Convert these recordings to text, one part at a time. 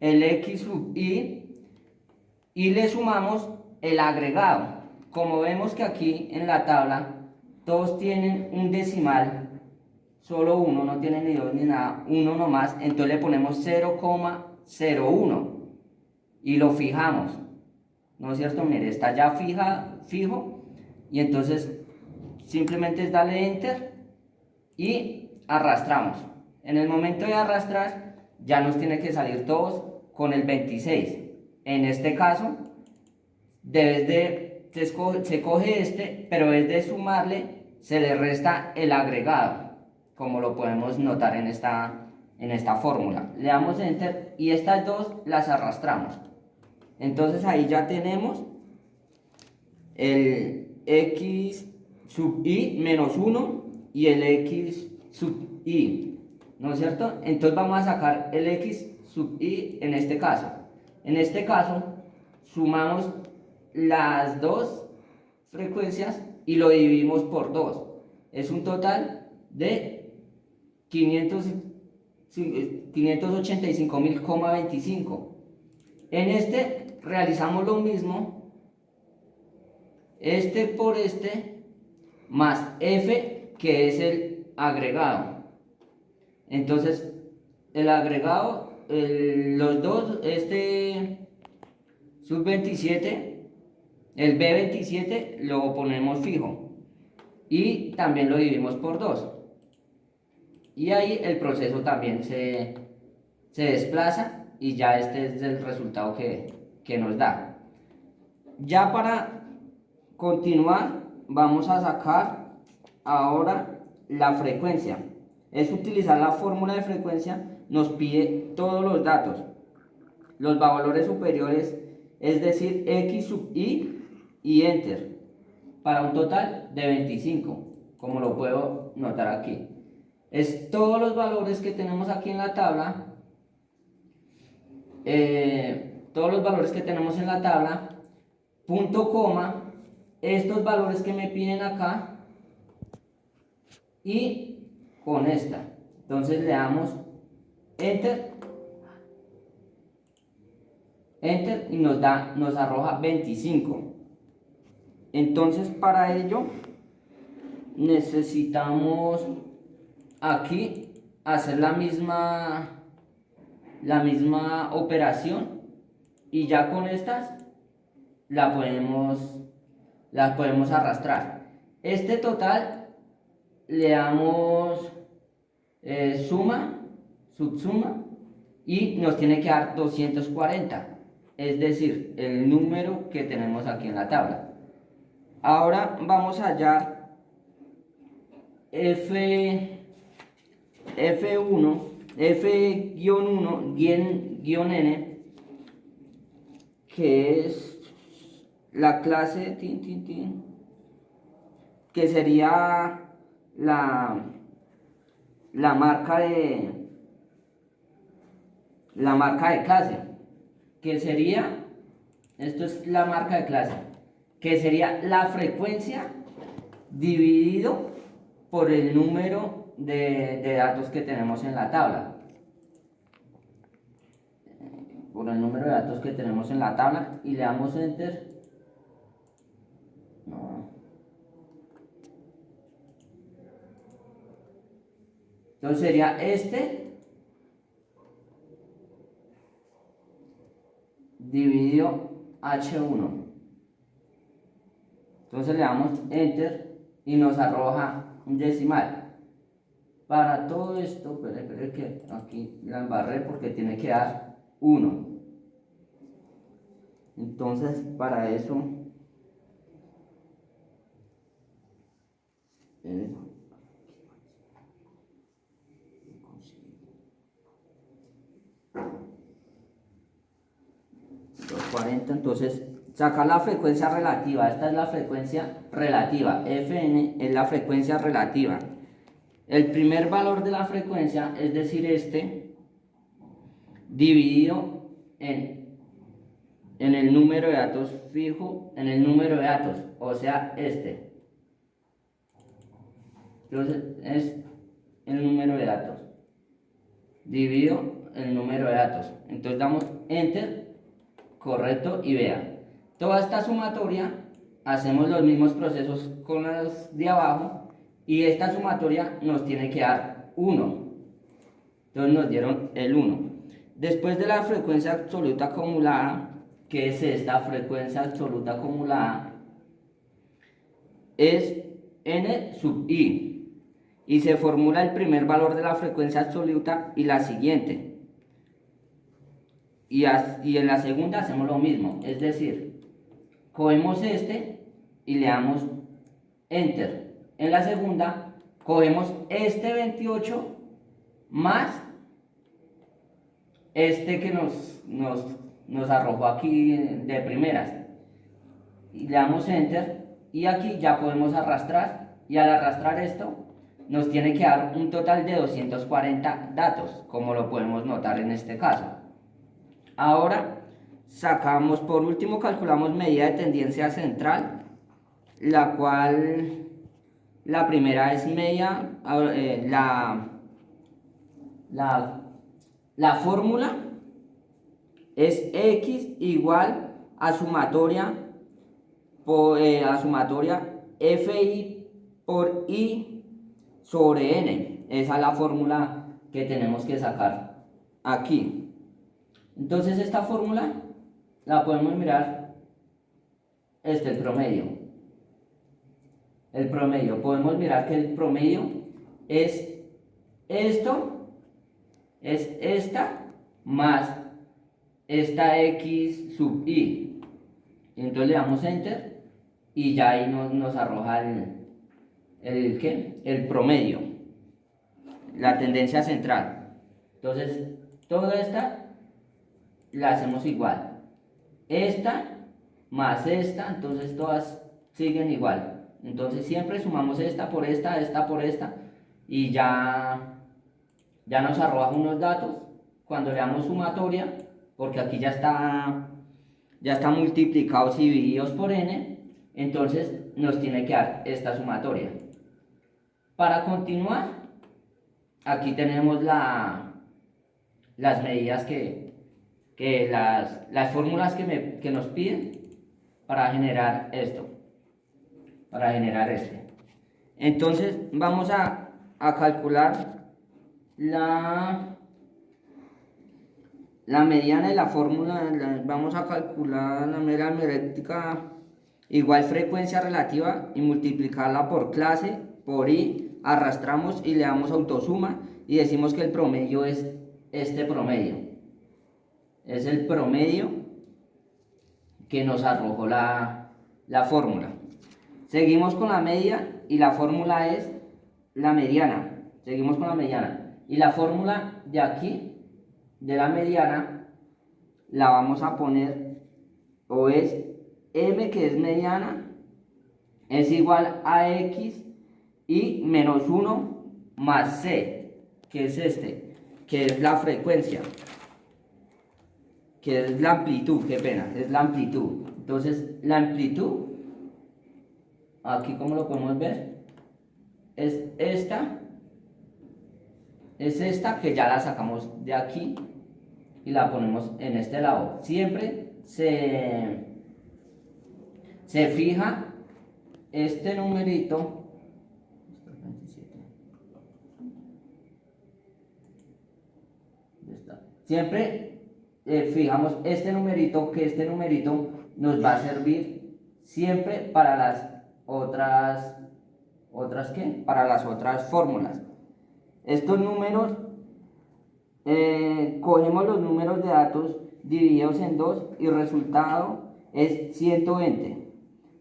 el x sub y le sumamos el agregado. Como vemos que aquí en la tabla todos tienen un decimal, solo uno, no tiene ni dos ni nada, uno nomás, entonces le ponemos 0,01 y lo fijamos, ¿no es cierto? Mire, está ya fijo, y entonces simplemente es darle enter y arrastramos. En el momento de arrastrar ya nos tiene que salir todos con el 26. En este caso se coge este, pero es de sumarle, se le resta el agregado, como lo podemos notar en esta fórmula. Le damos enter y estas dos las arrastramos. Entonces ahí ya tenemos el x sub i menos 1 y el x sub i, ¿no es cierto? Entonces vamos a sacar el x sub i en este caso. En este caso sumamos las dos frecuencias y lo dividimos por 2. Es un total de 585.025. En este realizamos lo mismo, este por este, más f, que es el agregado. Entonces, el agregado, los dos, este sub 27, el B27 lo ponemos fijo y también lo dividimos por 2. Y ahí el proceso también se desplaza y ya este es el resultado que nos da. Ya para continuar vamos a sacar ahora la frecuencia. Es utilizar la fórmula de frecuencia, nos pide todos los datos, los valores superiores, es decir, x sub i y enter, para un total de 25, como lo puedo notar aquí. Es todos los valores que tenemos aquí en la tabla, punto coma, estos valores que me piden acá y con esta. Entonces le damos enter y nos arroja 25. Entonces para ello necesitamos aquí hacer la misma operación y ya con estas la podemos arrastrar. Este total le damos suma, subsuma y nos tiene que dar 240, es decir, el número que tenemos aquí en la tabla. Ahora vamos a hallar f1-n, que es la clase que sería la marca de clase, que sería, esto es la marca de clase, que sería la frecuencia dividido por el número de datos que tenemos en la tabla. Por el número de datos que tenemos en la tabla y le damos enter. No. Entonces sería este dividido H1. Entonces le damos enter y nos arroja un decimal. Para todo esto, espere que aquí la embarré porque tiene que dar 1. Entonces para eso eh, 240, entonces sacar la frecuencia relativa. Esta es la frecuencia relativa, Fn es la frecuencia relativa. El primer valor de la frecuencia, es decir, este, dividido en el número de datos fijo, en el número de datos, o sea, este. Entonces es el número de datos dividido el número de datos. Entonces damos Enter, correcto, y vea, toda esta sumatoria, hacemos los mismos procesos con las de abajo, y esta sumatoria nos tiene que dar 1. Entonces nos dieron el 1. Después de la frecuencia absoluta acumulada, que es esta frecuencia absoluta acumulada, es n sub i, y se formula el primer valor de la frecuencia absoluta y la siguiente, y en la segunda hacemos lo mismo, es decir, cogemos este y le damos Enter. En la segunda cogemos este 28 más este que nos arrojó aquí de primeras, y le damos Enter, y aquí ya podemos arrastrar, y al arrastrar esto nos tiene que dar un total de 240 datos, como lo podemos notar en este caso. Ahora sacamos, por último calculamos medida de tendencia central, la cual la primera es media, la fórmula es x igual a sumatoria fi por i sobre n. Esa es la fórmula que tenemos que sacar aquí. Entonces esta fórmula la podemos mirar, el promedio. El promedio, podemos mirar que el promedio es esto, es esta más esta x sub i. Entonces le damos Enter y ya ahí nos arroja el promedio, la tendencia central. Entonces toda esta la hacemos igual, esta más esta, entonces todas siguen igual. Entonces siempre sumamos esta por esta, esta por esta, y ya nos arroja unos datos cuando le damos sumatoria, porque aquí ya está multiplicados y divididos por n. Entonces nos tiene que dar esta sumatoria. Para continuar, aquí tenemos las medidas las fórmulas que nos piden para generar esto, para generar este. Entonces vamos a calcular la mediana de la fórmula. Vamos a calcular la media aritmética igual frecuencia relativa y multiplicarla por clase por i, arrastramos y le damos autosuma y decimos que el promedio es este promedio, es el promedio que nos arrojó la fórmula. Seguimos con la media y la fórmula es la mediana. Seguimos con la mediana y la fórmula de aquí, de la mediana, la vamos a poner, o es m, que es mediana, es igual a x y menos 1 más c, que es que es la frecuencia, que es la amplitud, qué pena, es la amplitud. Entonces la amplitud, aquí como lo podemos ver, es esta que ya la sacamos de aquí y la ponemos en este lado. Siempre se fija este numerito, siempre fijamos este numerito, que este numerito nos va a servir siempre para las otras ¿qué? Para las otras fórmulas. Estos números, cogemos los números de datos divididos en 2 y el resultado es 120.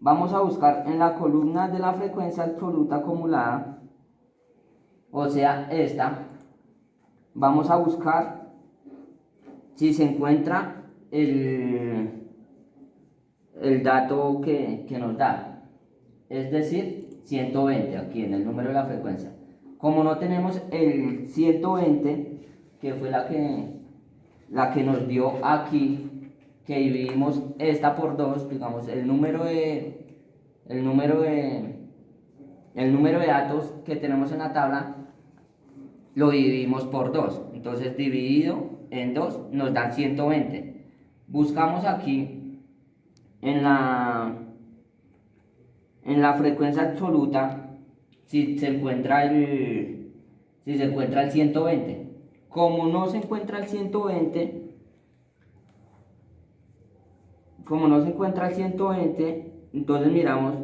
Vamos a buscar en la columna de la frecuencia absoluta acumulada, o sea esta, vamos a buscar si se encuentra el dato que nos da, es decir 120 aquí en el número de la frecuencia. Como no tenemos el 120, que fue la que nos dio aquí, que dividimos esta por 2, digamos el número de datos que tenemos en la tabla lo dividimos por 2, entonces dividido en 2 nos dan 120. Buscamos aquí en la frecuencia absoluta si se encuentra el 120. Como no se encuentra el 120, entonces miramos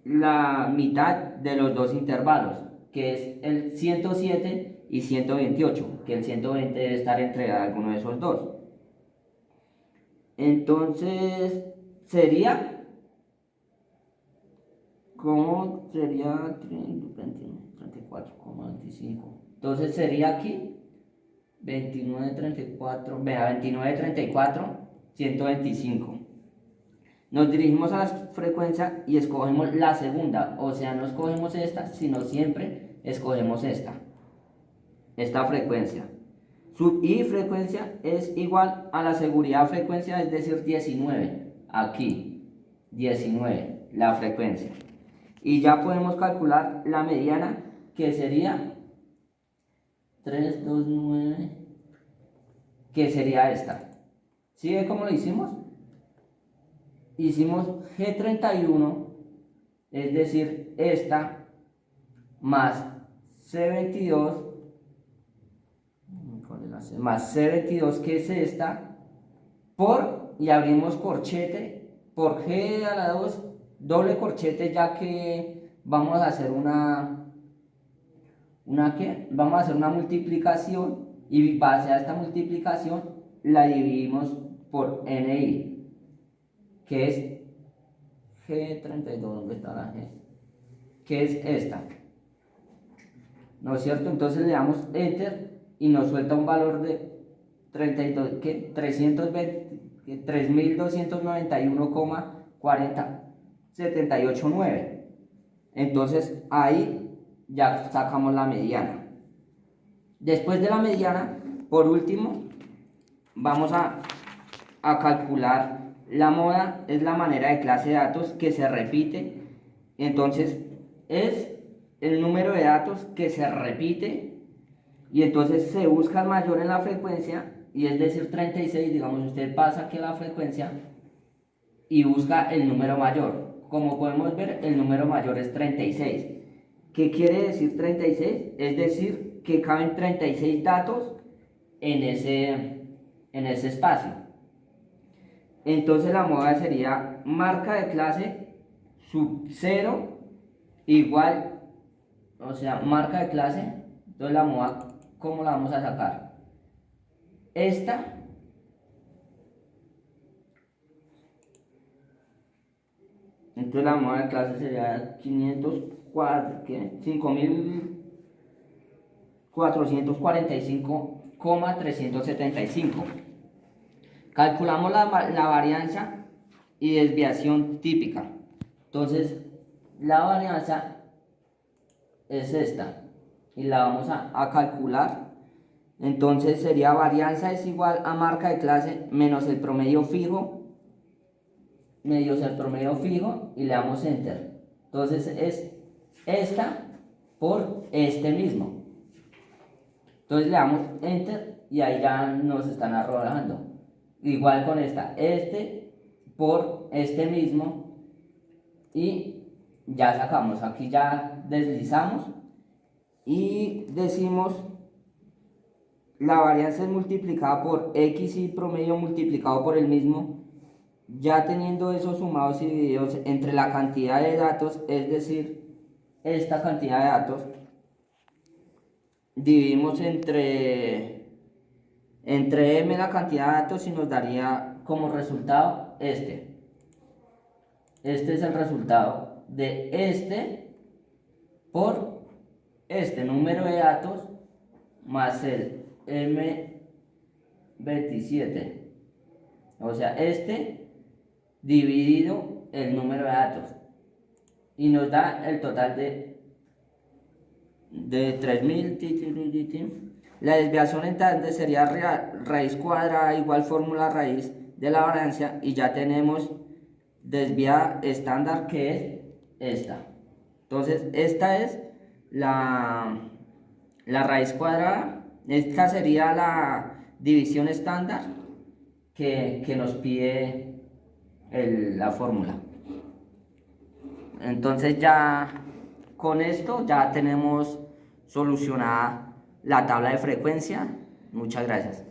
la mitad de los dos intervalos, que es el 107 y 128, que el 120 debe estar entre alguno de esos dos. Entonces sería, ¿cómo sería? 34,25. Entonces sería aquí 29,34, vea, 29,34, 125. Nos dirigimos a la frecuencia y escogemos la segunda, o sea, no escogemos esta, sino siempre escogemos esta frecuencia. Sub I frecuencia es igual a la seguridad frecuencia, es decir, 19. Aquí, 19, la frecuencia. Y ya podemos calcular la mediana, que sería 329, que sería esta. ¿Sí ve cómo lo hicimos? Hicimos G31, es decir, esta, más C22, más C22, que es esta, y abrimos corchete, por G a la 2, doble corchete, ya que vamos a hacer vamos a hacer una multiplicación, y base a esta multiplicación la dividimos por NI, que es G32, ¿dónde está la G? Que es esta, ¿no es cierto? Entonces le damos Enter y nos suelta un valor de 32, ¿qué? 3.291,40789. Entonces ahí ya sacamos la mediana. Después de la mediana, por último, vamos a calcular la moda. Es la manera de clase de datos que se repite. Entonces es el número de datos que se repite, y entonces se busca el mayor en la frecuencia, y es decir 36. Digamos, usted pasa aquí a la frecuencia y busca el número mayor. Como podemos ver, el número mayor es 36. ¿Qué quiere decir 36? Es decir, que caben 36 datos en ese espacio. Entonces la moda sería marca de clase sub 0 igual, o sea, marca de clase. Entonces la moda, ¿cómo la vamos a sacar? Esta, entonces la moda de clase sería 5.445,375. Calculamos la varianza y desviación típica. Entonces la varianza es esta, y la vamos a calcular. Entonces sería varianza es igual a marca de clase menos el promedio fijo, medios el promedio fijo, y le damos Enter. Entonces es esta por este mismo. Entonces le damos Enter y ahí ya nos están arrojando. Igual con esta, este por este mismo, y ya sacamos. Aquí ya deslizamos y decimos la varianza es multiplicada por X y promedio multiplicado por el mismo. Ya teniendo esos sumados y divididos entre la cantidad de datos, es decir, esta cantidad de datos, dividimos entre m la cantidad de datos, y nos daría como resultado este es el resultado de este por este número de datos más el M27, o sea, este dividido el número de datos, y nos da el total de 3000. La desviación entonces sería raíz cuadrada igual fórmula raíz de la varianza, y ya tenemos desviada estándar, que es esta. Entonces esta es la raíz cuadrada. Esta sería división estándar que nos pide la fórmula. Entonces ya con esto ya tenemos solucionada la tabla de frecuencia. Muchas gracias.